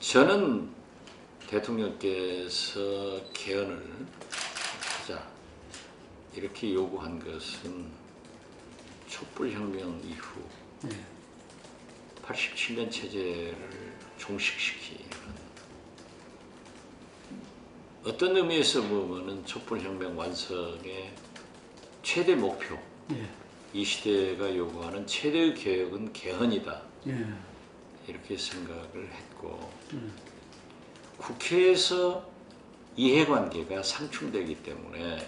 저는 대통령께서 개헌을 하자 이렇게 요구한 것은 촛불혁명 이후 87년 체제를 종식시키는 어떤 의미에서 보면은 촛불혁명 완성의 최대 목표, 이 시대가 요구하는 최대의 개혁은 개헌이다. 이렇게 생각을 했고 국회에서 이해관계가 상충되기 때문에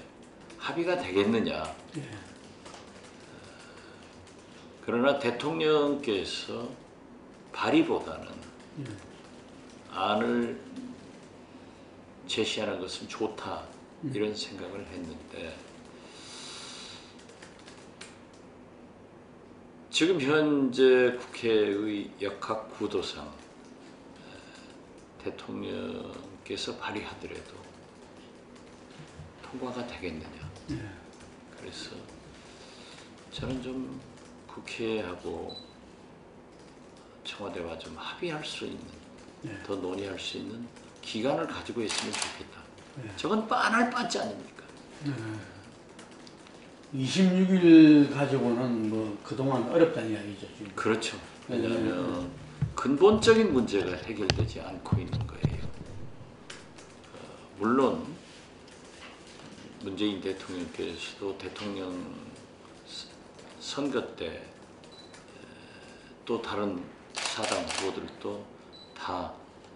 합의가 되겠느냐. 그러나 대통령께서 발의보다는 안을 제시하는 것은 좋다 이런 생각을 했는데 지금 현재 국회의 역학 구도상 대통령께서 발의하더라도 통과가 되겠느냐. 그래서 저는 좀 국회하고 청와대와 좀 합의할 수 있는, 더 논의할 수 있는 기간을 가지고 있으면 좋겠다. 저건 빤할 빤지 아닙니까? 26일 가지고는 뭐 그동안 어렵다는 이야기죠. 지금. 그렇죠. 왜냐하면 근본적인 문제가 해결되지 않고 있는 거예요. 물론 문재인 대통령께서도 대통령 선거 때 또 다른 사당 후보들도 다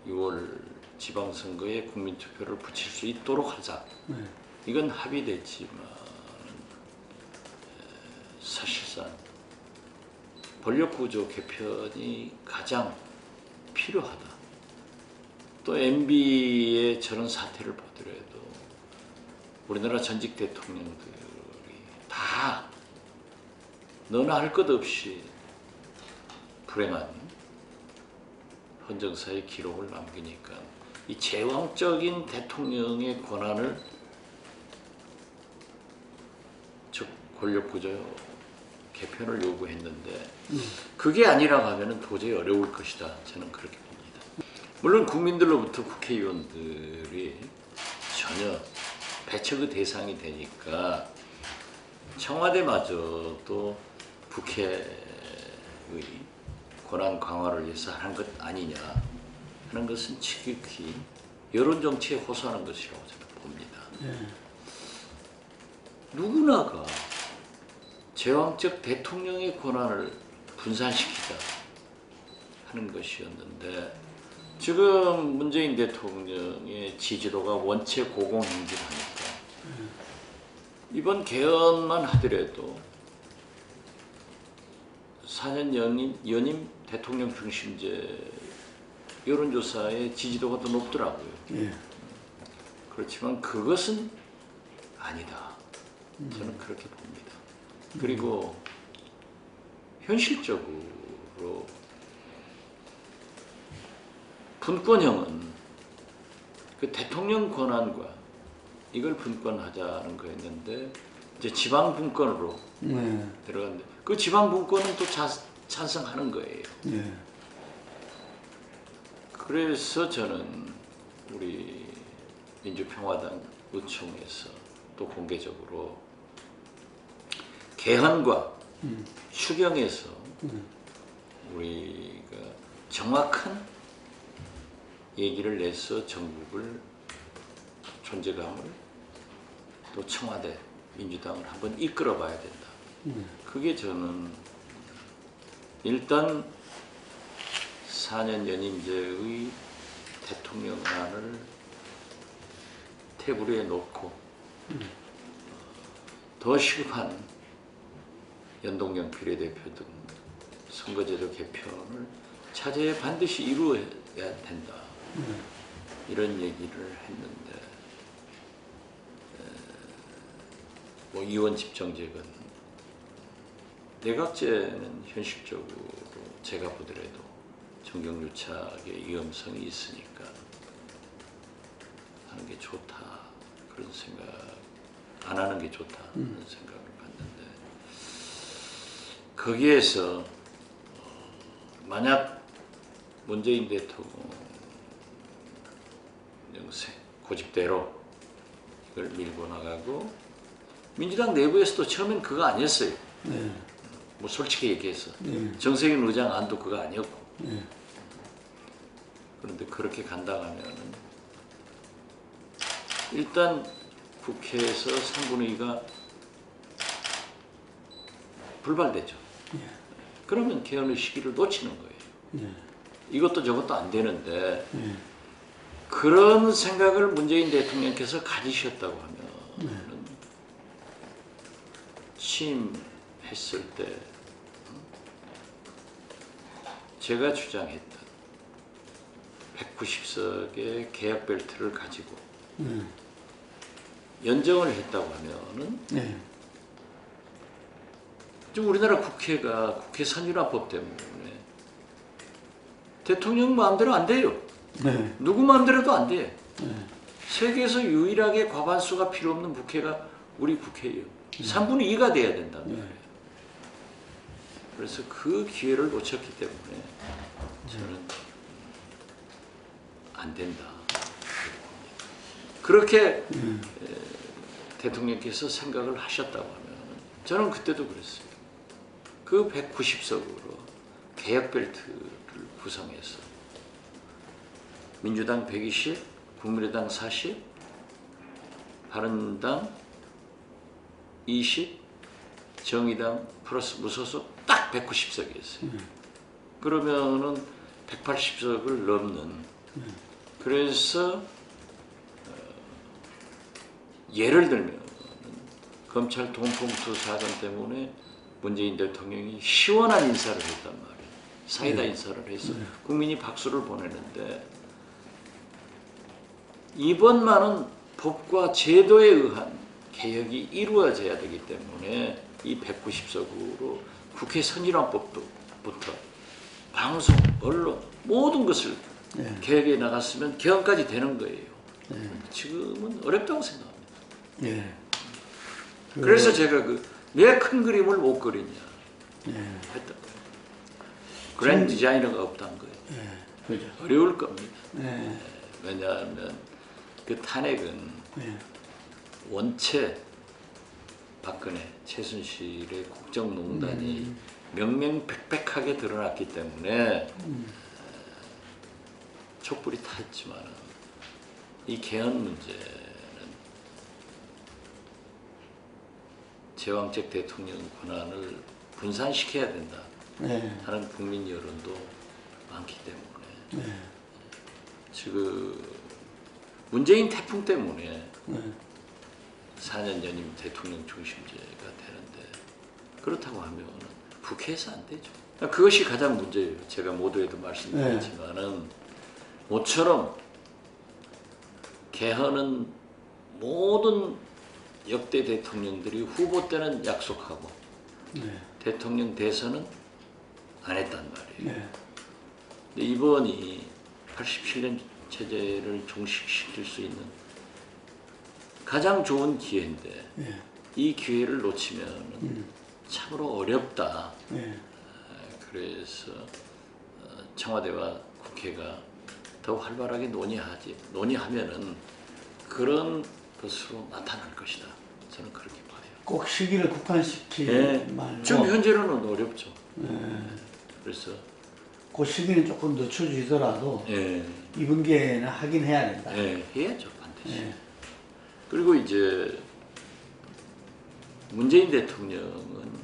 6월 지방선거에 국민투표를 붙일 수 있도록 하자. 이건 합의됐지만 사실상 권력구조 개편이 가장 필요하다. 또 MB의 저런 사태를 보더라도 우리나라 전직 대통령들이 다 너나 할 것 없이 불행한 헌정사의 기록을 남기니까 이 제왕적인 대통령의 권한을 즉 권력구조 개편을 요구했는데 그게 아니라고 하면 도저히 어려울 것이다. 저는 그렇게 봅니다. 물론 국민들로부터 국회의원들이 전혀 배척의 대상이 되니까 청와대마저도 국회의 권한 강화를 위해서 하는 것 아니냐 하는 것은 지극히 여론정치에 호소하는 것이라고 저는 봅니다. 누구나가 제왕적 대통령의 권한을 분산시키자 하는 것이었는데 지금 문재인 대통령의 지지도가 원체 고공행진하니까 이번 개헌만 하더라도 4년 연임 대통령 중심제 여론조사의 지지도가 더 높더라고요. 그렇지만 그것은 아니다. 저는 그렇게 봅니다. 그리고 현실적으로 분권형은 그 대통령 권한과 이걸 분권하자는 거였는데 이제 지방 분권으로 들어갔는데 그 지방 분권은 또 찬성하는 거예요. 그래서 저는 우리 민주평화당 의총에서 또 공개적으로 개헌과 추경에서 우리가 정확한 얘기를 내서 정부를 존재감을 또 청와대 민주당을 한번 이끌어 봐야 된다. 그게 저는 일단 4년 연임제의 대통령안을 테이블 위에 놓고 더 시급한 연동형 비례대표 등 선거제도 개편을 차제에 반드시 이루어야 된다. 이런 얘기를 했는데 뭐 이원 집정제건 내각제는 현실적으로 제가 보더라도 정경유착의 위험성이 있으니까 하는 게 좋다 그런 생각, 안 하는 게 좋다 그런 생각을 봤는데 거기에서 만약 문재인 대통령 고집대로 이걸 밀고 나가고 민주당 내부에서도 처음엔 그거 아니었어요. 네. 뭐 솔직히 얘기해서 네. 정세균 의장 안도 그거 아니었고 네. 그런데 그렇게 간다 하면은 일단 국회에서 3분의 2가 불발되죠. 네. 그러면 개헌의 시기를 놓치는 거예요. 네. 이것도 저것도 안 되는데 네. 그런 생각을 문재인 대통령께서 가지셨다고 하면 취임했을 때 제가 주장했던 190석의 개혁 벨트를 가지고 연정을 했다고 하면은 네. 지금 우리나라 국회가 국회 선진화법 때문에 대통령 마음대로 안 돼요. 네. 누구 마음대로도 안 돼. 네. 세계에서 유일하게 과반수가 필요 없는 국회가 우리 국회예요. 3분의 2가 돼야 된단 말이에요. 그래서 그 기회를 놓쳤기 때문에 저는 안 된다. 그렇게 대통령께서 생각을 하셨다고 하면 저는 그때도 그랬어요. 그 190석으로 개혁 벨트를 구성해서 민주당 120, 국민의당 40, 바른당 20, 정의당 플러스 무소속 딱 190석이었어요. 그러면은 180석을 넘는. 그래서 예를 들면 검찰 돈봉투 사건 때문에 문재인 대통령이 시원한 인사를 했단 말이에요. 사이다 인사를 해서 국민이 박수를 보내는데 이번만은 법과 제도에 의한 개혁이 이루어져야 되기 때문에 이 190석으로 국회 선진화법부터 방송, 언론 모든 것을 개혁해 나갔으면 개헌까지 되는 거예요. 지금은 어렵다고 생각합니다. 네. 그래서 제가 왜 큰 그림을 못 그리냐 했던 거예요. 그랜드 디자이너가 없다는 거예요. 그죠. 어려울 겁니다. 네. 왜냐하면 그 탄핵은 원체 박근혜, 최순실의 국정농단이 명명백백하게 드러났기 때문에 촛불이 탔지만 이 개헌 문제는 제왕적 대통령 권한을 분산시켜야 된다 하는 국민 여론도 많기 때문에 지금 문재인 태풍 때문에 4년 연임 대통령 중심제가 되는데 그렇다고 하면 국회에서 안 되죠. 그것이 가장 문제예요. 제가 모두에도 말씀드렸지만은 모처럼 개헌은 모든 역대 대통령들이 후보 때는 약속하고 대통령 대선은 안 했단 말이에요. 근데 이번이 87년 체제를 종식시킬 수 있는 가장 좋은 기회인데 이 기회를 놓치면 참으로 어렵다. 그래서 청와대와 국회가 더 활발하게 논의하면은 그런 것으로 나타날 것이다. 저는 그렇게 봐요. 꼭 시기를 국한시키지 말고. 지금 현재로는 어렵죠. 그래서 그 시기는 조금 늦춰지더라도 이번 기회에는 하긴 해야 된다. 해야죠, 반드시. 그리고 이제 문재인 대통령은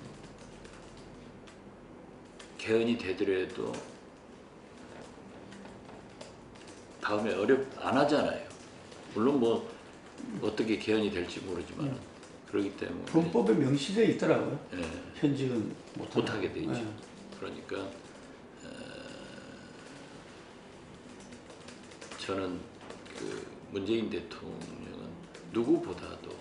개헌이 되더라도 다음에 안 하잖아요. 물론 뭐 어떻게 개헌이 될지 모르지만 그렇기 때문에 헌법에 명시되어 있더라고요. 현직은 못하게 돼 있죠. 그러니까 저는 그 문재인 대통령은 누구보다도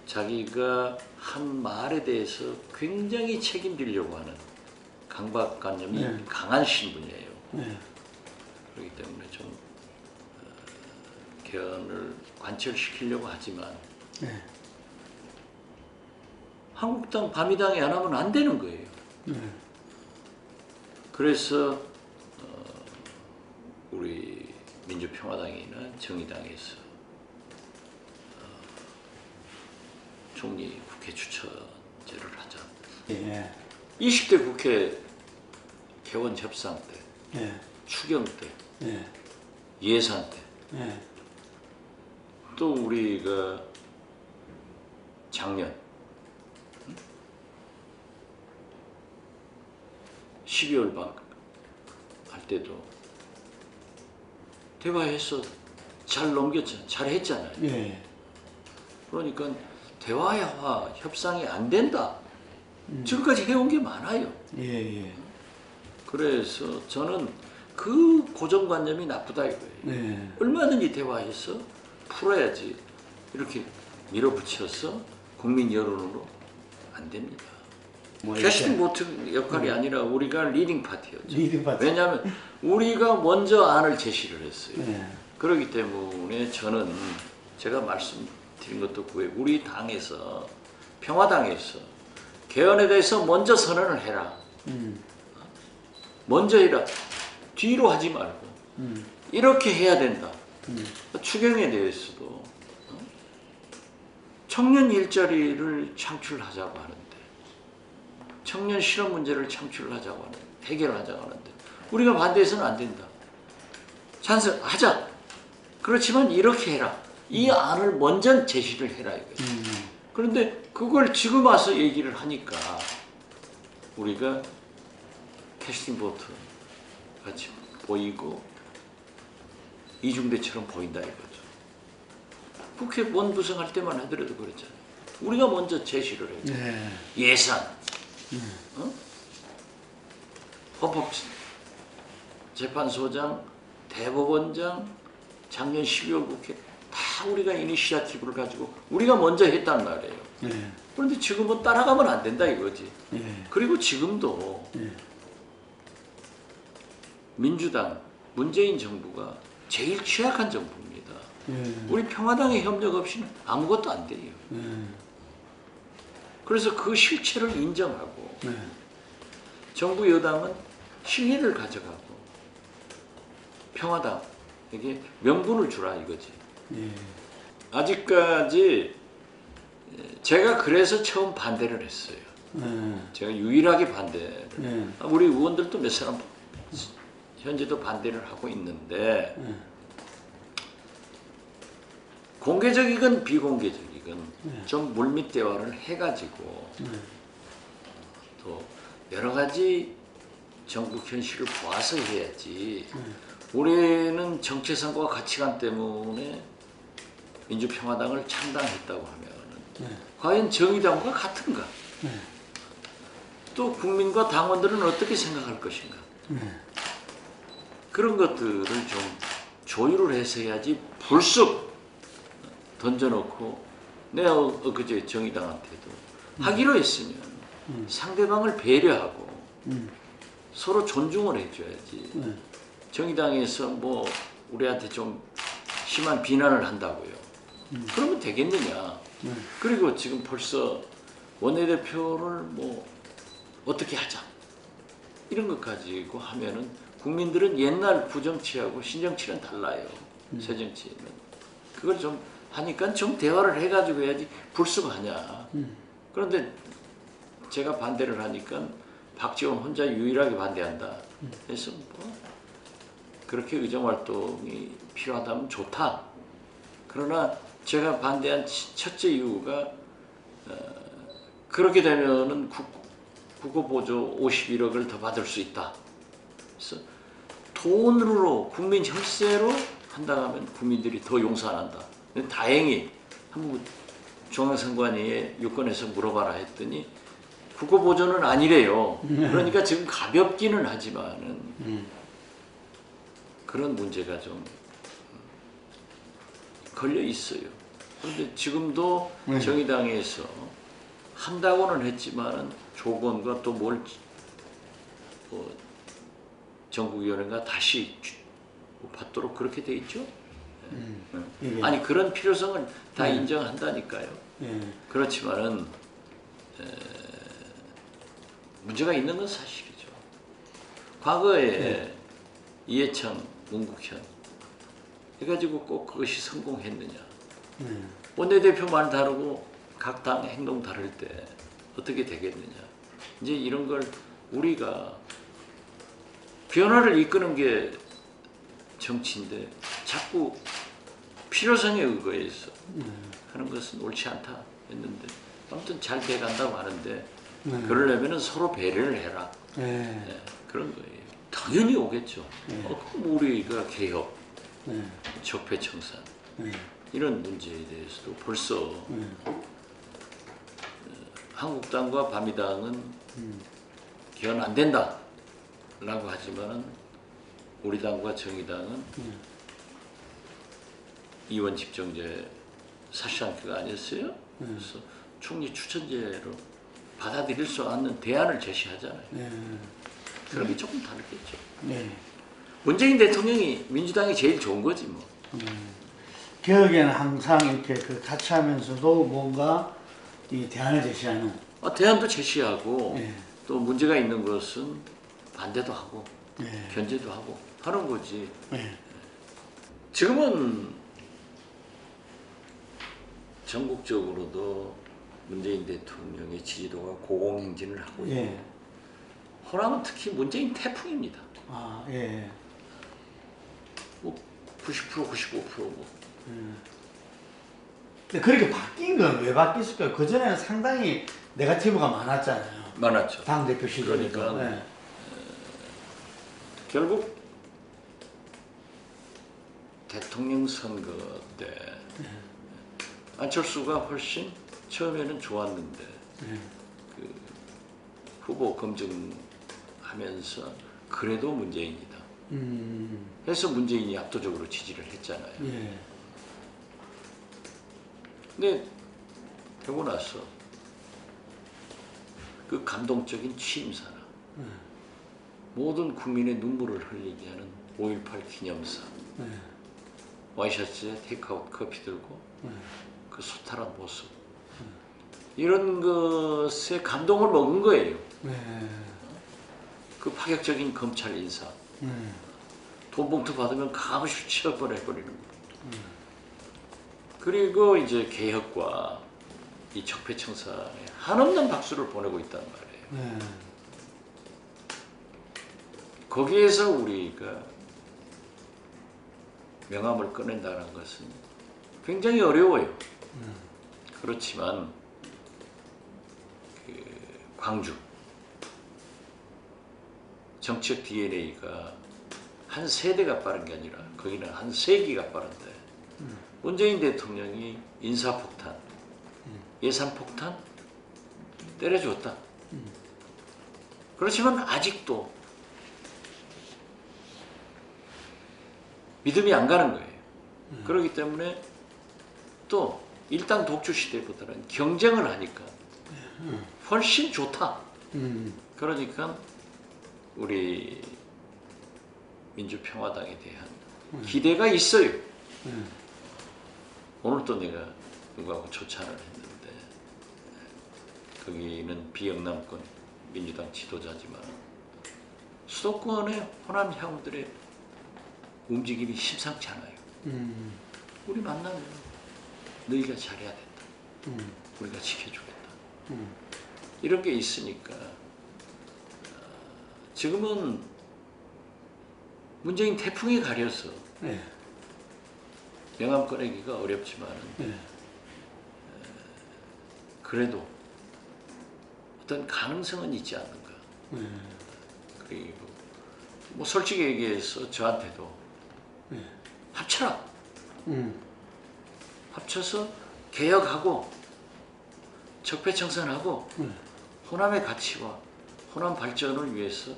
자기가 한 말에 대해서 굉장히 책임지려고 하는 강박관념이 강한 신분이에요. 그렇기 때문에 좀 개헌을 관철시키려고 하지만 한국당, 바미당이 안 하면 안 되는 거예요. 그래서 우리 민주평화당이나 정의당에서 총리 국회 추천제를 하자. 예. 20대 국회 개원 협상 때, 예. 추경 때, 예. 예산 때, 예. 또 우리가 작년 12월 막 할 때도 대화해서 잘 넘겼잖아요. 잘 했잖아요. 예. 그러니까 대화와 협상이 안 된다. 지금까지 해온 게 많아요. 예. 예. 그래서 저는 그 고정관념이 나쁘다 이거예요. 예. 얼마든지 대화해서 풀어야지 이렇게 밀어붙여서 국민 여론으로 안 됩니다. 뭐 캐스팅 보트 역할이 아니라 우리가 리딩 파티였죠. 리딩 파티. 왜냐하면 우리가 먼저 안을 제시를 했어요. 예. 그렇기 때문에 저는 제가 말씀드린 것도 그거예요. 우리 당에서 평화당에서 개헌에 대해서 먼저 선언을 해라. 먼저 해라. 뒤로 하지 말고 이렇게 해야 된다. 추경에 대해서도 청년 일자리를 창출하자고 하는데 청년 실업 문제를 창출하자고 하는데 해결하자고 하는데 우리가 반대해서는 안 된다. 찬성하자. 그렇지만 이렇게 해라. 이 안을 먼저 제시를 해라 이거예요. 그런데 그걸 지금 와서 얘기를 하니까 우리가 캐스팅 보트 같이 보이고 이중대처럼 보인다 이거죠. 국회 원구성할 때만 하더라도 그랬잖아요. 우리가 먼저 제시를 해요. 네. 예산, 헌법재판소장, 대법원장, 작년 12월 국회 다 우리가 이니시어티브를 가지고 우리가 먼저 했단 말이에요. 네. 그런데 지금은 따라가면 안 된다 이거지. 네. 그리고 지금도 민주당, 문재인 정부가 제일 취약한 정부입니다. 우리 평화당의 협력 없이는 아무것도 안 돼요. 그래서 그 실체를 인정하고 정부 여당은 신뢰를 가져가고 평화당에게 명분을 주라 이거지. 아직까지 제가 그래서 처음 반대를 했어요. 제가 유일하게 반대를. 우리 의원들도 몇 사람 현재도 반대를 하고 있는데 공개적이건 비공개적이건 좀 물밑 대화를 해가지고 또 여러 가지 정부 현실을 보아서 해야지. 우리는 정체성과 가치관 때문에 민주평화당을 창당했다고 하면 과연 정의당과 같은가? 또 국민과 당원들은 어떻게 생각할 것인가? 그런 것들을 좀 조율을 해서 해야지 불쑥 던져놓고 내가 엊그제 정의당한테도 하기로 했으면 상대방을 배려하고 서로 존중을 해줘야지. 정의당에서 뭐 우리한테 좀 심한 비난을 한다고요. 그러면 되겠느냐. 그리고 지금 벌써 원내대표를 뭐 어떻게 하자 이런 것 가지고 하면은 국민들은 옛날 구정치하고 신정치는 달라요. 새정치는. 그걸 좀 하니까 좀 대화를 해가지고 해야지 불쑥 하냐. 그런데 제가 반대를 하니까 박지원 혼자 유일하게 반대한다. 그래서 뭐 그렇게 의정활동이 필요하다면 좋다. 그러나 제가 반대한 첫째 이유가 그렇게 되면은 국고보조 51억을 더 받을 수 있다. 그래서 돈으로 국민 혈세로 한다면 국민들이 더 용서 안 한다. 근데 다행히 한국 중앙선관위에 유권해서 물어봐라 했더니 국고보조는 아니래요. 그러니까 지금 가볍기는 하지만은 그런 문제가 좀 걸려 있어요. 그런데 지금도 정의당에서 한다고는 했지만은 조건과 또 뭘 전국위원회가 다시 받도록 그렇게 돼 있죠. 아니 그런 필요성을 다 인정한다니까요. 그렇지만은 문제가 있는 건 사실이죠. 과거에 이해창, 문국현 해가지고 꼭 그것이 성공했느냐. 원내대표 말 다르고 각 당 행동 다를 때 어떻게 되겠느냐. 이제 이런 걸 우리가 변화를 이끄는 게 정치인데 자꾸 필요성에 의거해서 하는 것은 옳지 않다 했는데 아무튼 잘 돼간다고 하는데 그러려면 서로 배려를 해라. 네, 그런 거예요. 당연히 오겠죠. 그럼 우리가 개혁, 적폐청산 이런 문제에 대해서도 벌써 한국당과 바미당은 개헌 안 된다 라고 하지만은 우리 당과 정의당은 이원 집정제 사실상 그거 아니었어요? 그래서 총리 추천제로 받아들일 수 없는 대안을 제시하잖아요. 그런 게 조금 다르겠죠. 문재인 대통령이 민주당이 제일 좋은 거지 뭐. 개혁에는 항상 이렇게 그 같이 하면서도 뭔가 이 대안을 제시하는. 대안도 제시하고 또 문제가 있는 것은 반대도 하고 견제도 하고 하는 거지. 지금은 전국적으로도 문재인 대통령의 지지도가 고공행진을 하고 있고 호남은 특히 문재인 태풍입니다. 뭐 90%, 95% 뭐. 근데 그렇게 바뀐 건 왜 바뀌었을까요? 그전에는 상당히 네거티브가 많았잖아요. 많았죠. 당대표 시절에. 그러니까 결국 대통령 선거 때 안철수가 훨씬 처음에는 좋았는데 그 후보 검증하면서 그래도 문재인이다. 해서 문재인이 압도적으로 지지를 했잖아요. 근데 되고 나서 그 감동적인 취임사나 모든 국민의 눈물을 흘리게 하는 5.18 기념사 와이셔츠에 테이크아웃 커피 들고 그 소탈한 모습 이런 것에 감동을 먹은 거예요. 그 파격적인 검찰 인사 돈 봉투 받으면 가무시 치워버려버리는 거. 그리고 이제 개혁과 이 적폐청산에 한없는 박수를 보내고 있단 말이에요. 거기에서 우리가 명함을 꺼낸다는 것은 굉장히 어려워요. 그렇지만 그 광주 정치적 DNA가 한 세대가 빠른 게 아니라 거기는 한 세기가 빠른데 문재인 대통령이 인사폭탄, 예산폭탄 때려줬다. 그렇지만 아직도 믿음이 안 가는 거예요. 그렇기 때문에 또 일당 독주 시대보다는 경쟁을 하니까 훨씬 좋다. 그러니까 우리 민주평화당에 대한 기대가 있어요. 오늘 또 내가 누구하고 초찬을 했는데 거기는 비영남권 민주당 지도자지만 수도권의 호남 향후들의 움직임이 심상치 않아요. 우리 만나면 너희가 잘해야 된다. 우리가 지켜주겠다. 이런 게 있으니까 지금은 문재인 태풍이 가려서 명함 꺼내기가 어렵지만 그래도 어떤 가능성은 있지 않는가. 그리고 뭐 솔직히 얘기해서 저한테도 합쳐라. 합쳐서 개혁하고 적폐청산하고 호남의 가치와 호남 발전을 위해서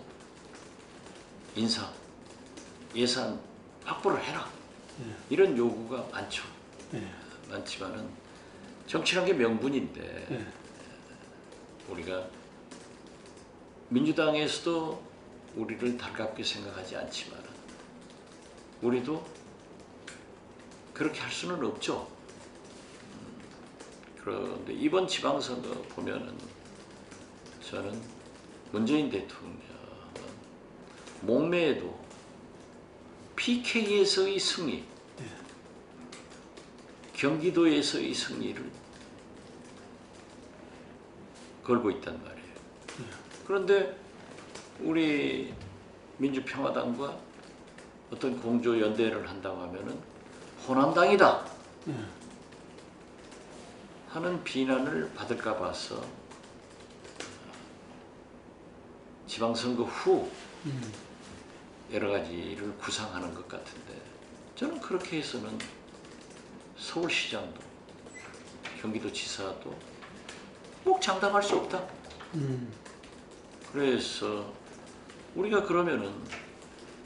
인사, 예산 확보를 해라. 이런 요구가 많죠. 많지만은 정치란 게 명분인데 우리가 민주당에서도 우리를 달갑게 생각하지 않지만 우리도 그렇게 할 수는 없죠. 그런데 이번 지방선거 보면은 저는 문재인 대통령은 목매에도 PK에서의 승리, 경기도에서의 승리를 걸고 있단 말이에요. 그런데 우리 민주평화당과 어떤 공조 연대를 한다고 하면은 호남당이다 하는 비난을 받을까 봐서 지방선거 후 여러 가지를 구상하는 것 같은데, 저는 그렇게 해서는 서울시장도 경기도지사도 꼭 장담할 수 없다. 그래서 우리가 그러면은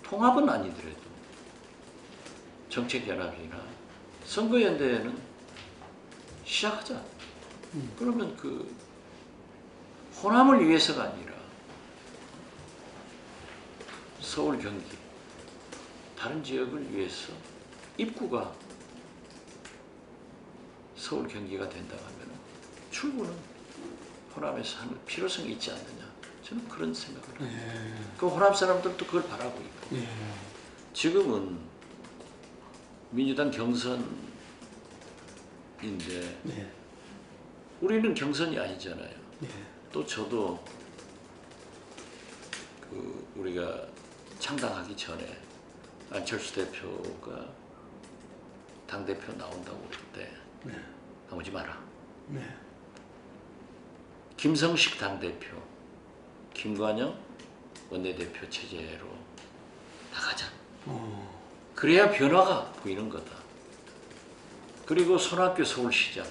통합은 아니더라도 정책연합이나 선거연대는 시작하자. 그러면 그 호남을 위해서가 아니라 서울, 경기, 다른 지역을 위해서 입구가 서울, 경기가 된다고 하면 출구는 호남에서 하는 필요성이 있지 않느냐. 저는 그런 생각을 해요. 그 호남 사람들도 그걸 바라고 있고. 지금은 민주당 경선인데 우리는 경선이 아니잖아요. 또 저도 그 우리가 창당하기 전에 안철수 대표가 당대표 나온다고 그럴 때 나오지 마라. 김성식 당대표, 김관영 원내대표 체제로 나가자. 그래야 변화가 보이는 거다. 그리고 손학규 서울시장,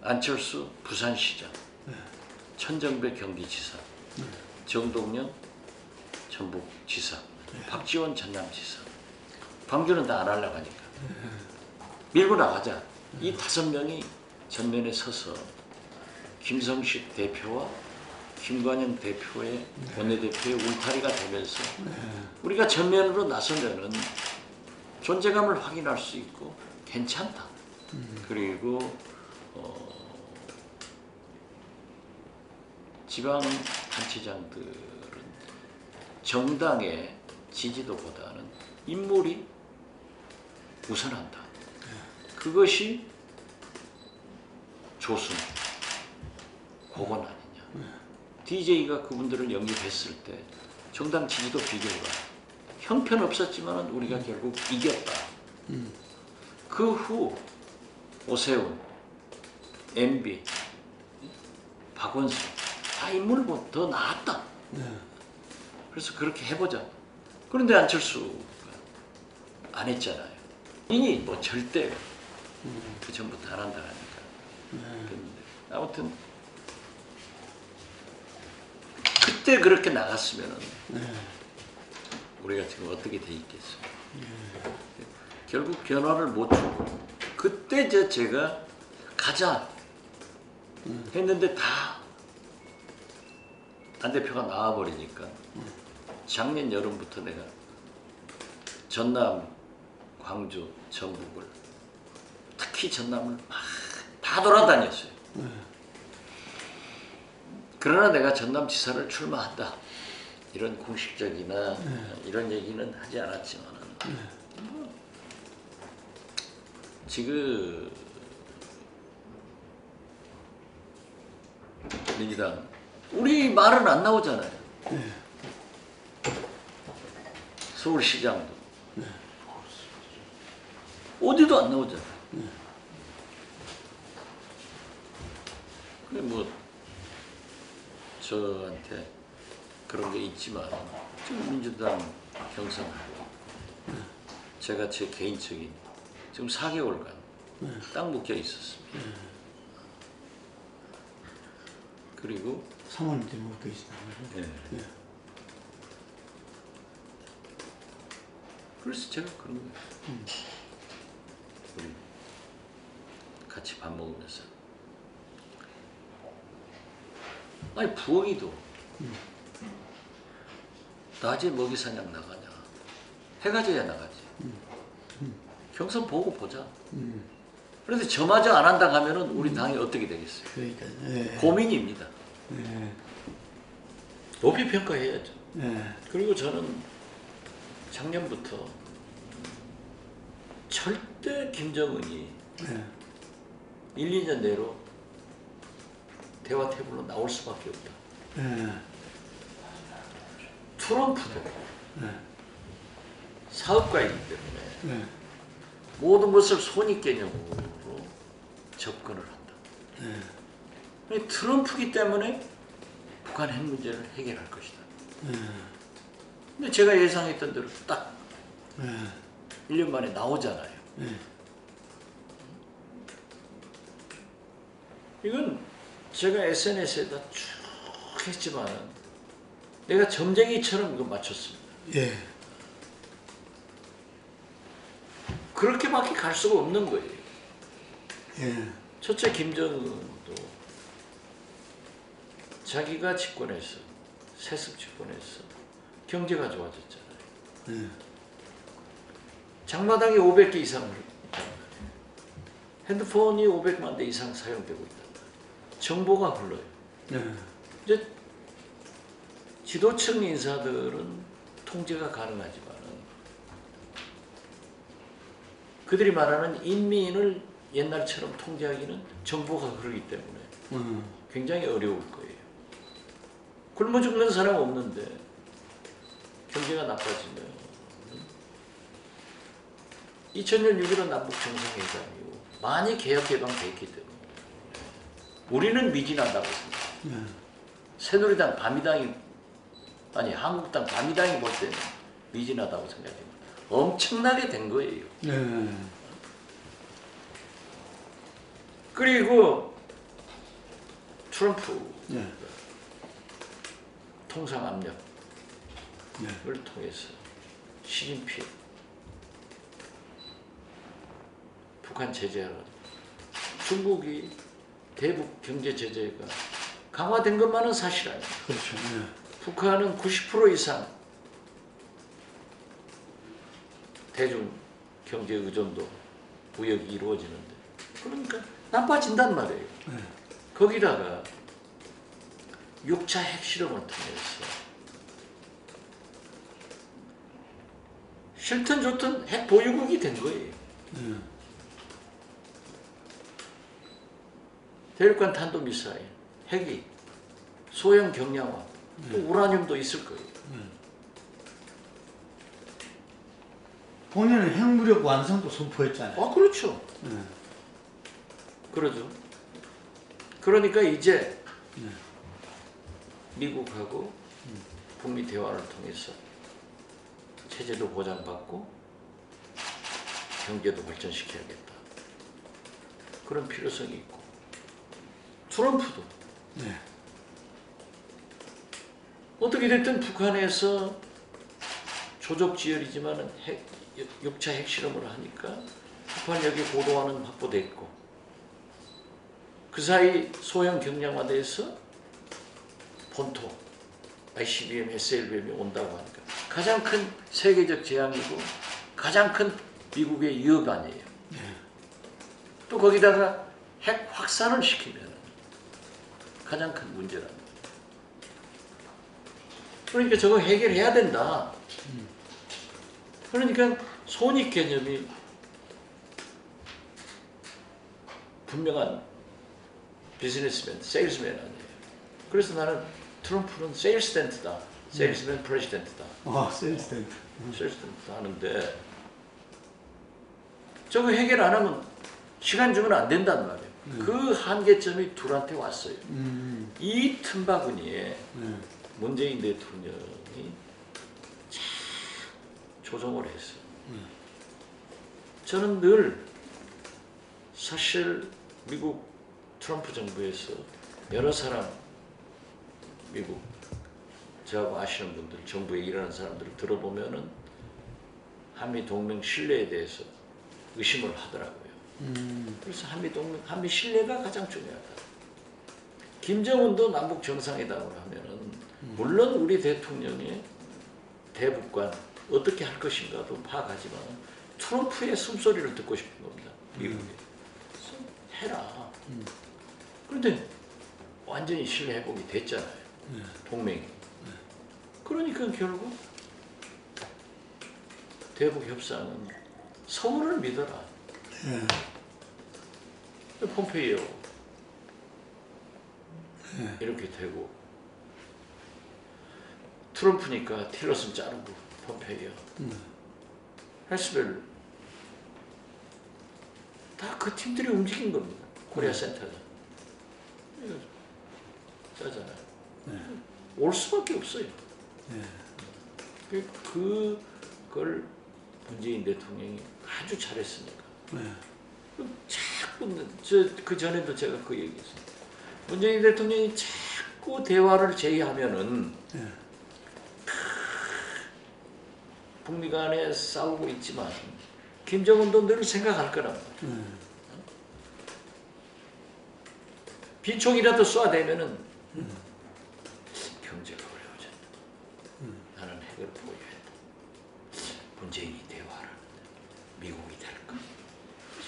안철수 부산시장, 천정배 경기지사, 정동영 전북지사, 박지원 전남지사, 광주는 다 안 하려고 하니까 밀고 나가자. 이 5명이 전면에 서서 김성식 대표와 김관영 대표의 원내대표의 울타리가 되면서 우리가 전면으로 나서면은 존재감을 확인할 수 있고 괜찮다. 그리고 지방 단체장들은 정당의 지지도보다는 인물이 우선한다. 그것이 조순, 고건 아니냐. DJ가 그분들을 영입했을 때 정당 지지도 비교해봐. 형편없었지만 우리가 결국 이겼다. 그 후 오세훈, MB, 박원순 다 인물은 더 나았다. 그래서 그렇게 해보자. 그런데 안철수가 안 했잖아요. 이니 뭐 절대 그 전부터 안 한다 하니까. 아무튼 그때 그렇게 나갔으면 우리가 지금 어떻게 돼 있겠어요. 결국 변화를 못 주고 그때 제가 가자 했는데 다 안 대표가 나와버리니까 작년 여름부터 내가 전남, 광주, 전북을 특히 전남을 막 다 돌아다녔어요. 그러나 내가 전남지사를 출마한다 이런 공식적이나 이런 얘기는 하지 않았지만 지금 민주당 우리 말은 안 나오잖아요. 서울시장도 어디도 안 나오잖아요. 그래 뭐 저한테 그런 게 있지만 지금 민주당 경선하고 제가 제 개인적인 지금 4개월간 딱 묶여 있었습니다. 그리고 사모님 때문에 묶여 있었다는 거죠? 네. 그래서 제가 그런 거예요. 우리 같이 밥 먹으면서 아니 부엉이도 낮에 먹이 사냥 나가냐 해가 져야 나가지. 경선 보고 보자. 그런데 저마저 안 한다 하면은 우리 당이 어떻게 되겠어요? 그러니까 고민입니다. 높이 평가해야죠. 그리고 저는 작년부터 절대 김정은이 네. 1, 2년 내로 대화 테이블로 나올 수밖에 없다. 네. 트럼프도 네. 사업가이기 때문에 네. 모든 것을 손익 개념으로 접근을 한다. 네. 트럼프기 때문에 북한 핵 문제를 해결할 것이다. 네. 근데 제가 예상했던 대로 딱 네. 1년 만에 나오잖아요. 네. 이건 제가 SNS에다 쭉 했지만 내가 점쟁이처럼 이거 맞췄습니다. 예. 그렇게밖에 갈 수가 없는 거예요. 예. 첫째 김정은도 자기가 집권해서 세습 집권해서 경제가 좋아졌잖아요. 예. 장마당에 500개 이상을 있단 말이에요. 핸드폰이 500만 대 이상 사용되고 있단 말이에요. 정보가 흘러요. 예. 이제 지도층 인사들은 통제가 가능하지만 그들이 말하는 인민을 옛날처럼 통제하기는 정보가 흐르기 때문에 굉장히 어려울 거예요. 굶어 죽는 사람 없는데 경제가 나빠지면 2000년 6.15 남북 정상회담 이후 많이 개혁 개방돼 있기 때문에 우리는 미진하다고 생각합니다. 예. 새누리당, 바미당이 아니 한국당, 바미당이 볼 때는 미진하다고 생각합니다. 엄청나게 된 거예요. 예. 그리고 트럼프 예. 통상 압력을 예. 통해서 시진핑 북한 제재하라. 중국이 대북 경제 제재가 강화된 것만은 사실 아닙니다. 그렇죠. 예. 북한은 90% 이상 대중 경제 의존도 무역이 이루어지는데 그러니까 나빠진단 말이에요. 예. 거기다가 6차 핵실험을 통해서 싫든 좋든 핵 보유국이 된 거예요. 예. 대륙간 탄도미사일, 핵이 소형 경량화, 또 우라늄도 있을 거예요. 본인은 핵무력 완성도 선포했잖아요. 아, 그렇죠. 예. 그러죠. 그러니까 이제 예. 미국하고 북미 대화를 통해서 체제도 보장받고 경제도 발전시켜야겠다. 그런 필요성이 있고 트럼프도 예. 어떻게 됐든 북한에서 조족지열이지만 6차 핵실험을 하니까 북한력이 고도화는 확보됐고 그 사이 소형 경량화돼서 본토 ICBM, SLBM이 온다고 하니까 가장 큰 세계적 재앙이고 가장 큰 미국의 위협 아니에요. 또 거기다가 핵 확산을 시키면 가장 큰 문제랍니다. 그러니까 저거 해결해야 된다. 그러니까 손익 개념이 분명한 비즈니스맨, 세일스맨 아니에요. 그래서 나는 트럼프는 세일스텐트다. 세일스맨 프레지던트다. 세일스텐트. 세일스텐트 하는데 저거 해결 안 하면 시간 주면 안 된단 말이에요. 그 한계점이 둘한테 왔어요. 이 틈바구니에 문재인 대통령이 잘 조정을 했어요. 저는 늘 사실 미국 트럼프 정부에서 여러 사람 미국 저하고 아시는 분들 정부에 일하는 사람들을 들어보면은 한미 동맹 신뢰에 대해서 의심을 하더라고요. 그래서 한미 동맹, 한미 신뢰가 가장 중요하다. 김정은도 남북 정상회담을 하면은 물론 우리 대통령의 대북관 어떻게 할 것인가도 파악하지만 트럼프의 숨소리를 듣고 싶은 겁니다. 미국에. 해라. 그런데 완전히 신뢰 회복이 됐잖아요. 동맹이. 그러니까 결국 대북 협상은 소문을 믿어라. 폼페이오 이렇게 되고 트럼프니까 틸러슨 자르고 폼페이오 헬스벨 다 그 팀들이 움직인 겁니다. 코리아 센터가 짜잖아요. 올 수밖에 없어요. 그걸 문재인 대통령이 아주 잘했으니까. 자꾸 그 전에도 제가 그 얘기했어요. 문재인 대통령이 자꾸 대화를 제의하면은 북미 간에 싸우고 있지만 김정은도 늘 생각할 거란 말이에요. 비총이라도 쏴대면은 경제가 어려워졌다. 나는 핵을 보유했다. 문재인이 대화를 미국이 될까?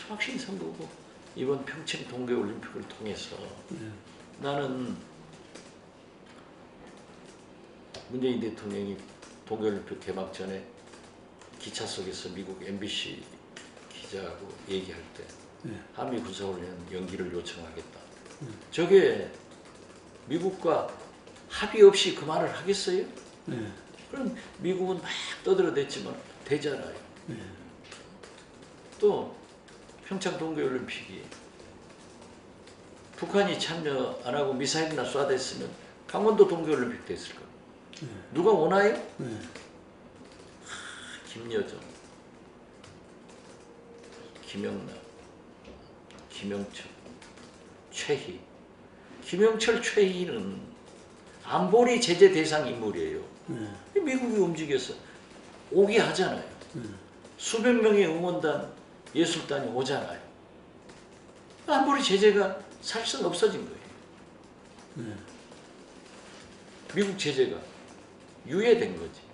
확신선거고 이번 평창 동계올림픽을 통해서 나는 문재인 대통령이 동계올림픽 개막 전에 기차 속에서 미국 MBC 기자하고 얘기할 때 한미 군사훈련 연기를 요청하겠다. 저게 미국과 합의 없이 그 말을 하겠어요? 그럼 미국은 막 떠들어댔지만 되잖아요. 또 평창 동계올림픽이 북한이 참여 안 하고 미사일이나 쏴댔으면 강원도 동계올림픽 됐을 거예요. 누가 원하요? 김여정, 김영남, 김영철, 최희. 김영철, 최희는 안보리 제재 대상 인물이에요. 미국이 움직여서 오게 하잖아요. 수백 명의 응원단, 예술단이 오잖아요. 안보리 제재가 사실상 없어진 거예요. 미국 제재가 유예된 거지.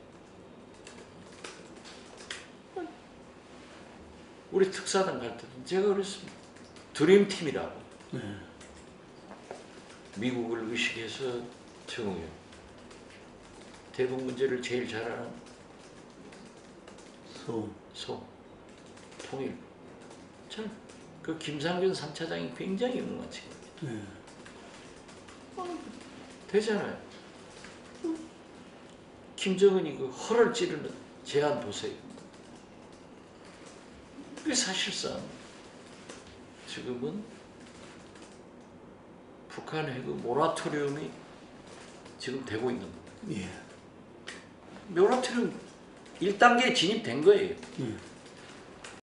우리 특사단 갈 때도 제가 그랬습니다. 드림팀이라고. 미국을 의식해서 정우영. 대북 문제를 제일 잘하는 통일. 참, 그 김상균 3차장이 굉장히 훌륭한 친구입니다. 되잖아요. 김정은이 그 허를 찌르는 제안 보세요. 그게 사실상 지금은 북한의 그 모라토리움이 지금 되고 있는 겁니다. 모라토리움 1단계에 진입된 거예요.